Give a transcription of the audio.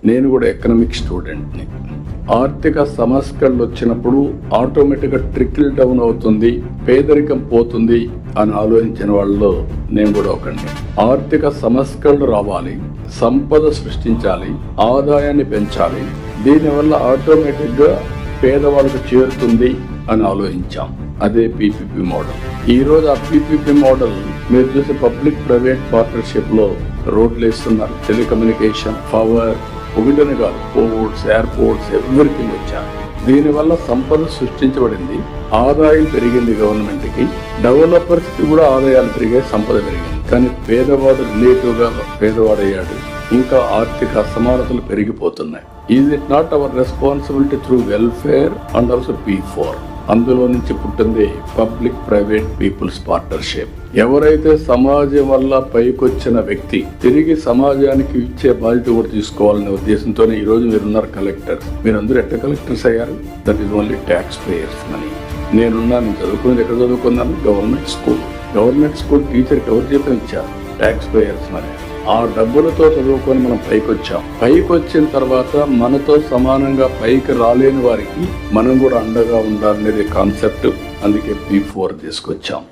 నేను కూడా ఎకనామిక్ స్టూడెంట్ని. ఆర్థిక సంస్కరణలు వచ్చినప్పుడు ఆటోమేటిక్గా ట్రికిల్ డౌన్ అవుతుంది, పేదరికం పోతుంది అని ఆలోచించిన వాళ్ళలో నేను కూడా ఒకడిని. ఆర్థిక సంస్కరణలు రావాలి, సంపద సృష్టించాలి, ఆదాయాన్ని పెంచాలి, దీనివల్ల ఆటోమేటిక్గా పేదవాళ్ళకు చేరుతుంది అని ఆలోచించాం. అదే పీపీపీ మోడల్. ఈ రోజు ఆ పీపీపీ మోడల్ మీరు చూసే పబ్లిక్ ప్రైవేట్ పార్ట్నర్షిప్ లో రోడ్లు వేస్తున్నారు, టెలికమ్యూనికేషన్, పవర్, ఒకటని కాదు, పోర్ట్స్, ఎయిర్పోర్ట్స్, ఎవ్రీథింగ్ వచ్చారు. దీనివల్ల సంపద సృష్టించబడింది, ఆదాయం పెరిగింది గవర్నమెంట్ కి, డెవలపర్స్ కి కూడా ఆదాయాలు పెరిగాయి, సంపద పెరిగింది. కానీ పేదవాడు రిలేటివ్ గా పేదవాడయ్యాడు, ఇంకా ఆర్థిక అసమానతలు పెరిగిపోతున్నాయి. Is it not our responsibility through welfare and also P4? అందులో నుంచి పుట్టింది పబ్లిక్ ప్రైవేట్ పీపుల్స్ పార్ట్నర్షిప్. ఎవరైతే సమాజం వల్ల పైకొచ్చిన వ్యక్తి తిరిగి సమాజానికి ఇచ్చే బాధ్యత కూడా తీసుకోవాలనే ఉద్దేశంతోనే ఈ రోజు మీరున్నారు కలెక్టర్స్. మీరందరూ ఎట్లా కలెక్టర్స్ అయ్యారు? That is only tax payers money. నేను చదువుకున్నది ఎక్కడ చదువుకున్నాను? Government school. గవర్నమెంట్ స్కూల్ టీచర్కి ఎవరు జీతం ఇచ్చారు? Tax payers money. ఆ డబ్బులతో చదువుకొని మనం పైకొచ్చాం. పైకొచ్చిన తర్వాత మనతో సమానంగా పైకి రాలేని వారికి మనం కూడా అండగా ఉండాలనేది కాన్సెప్ట్. అందుకే P4 తీసుకొచ్చాం.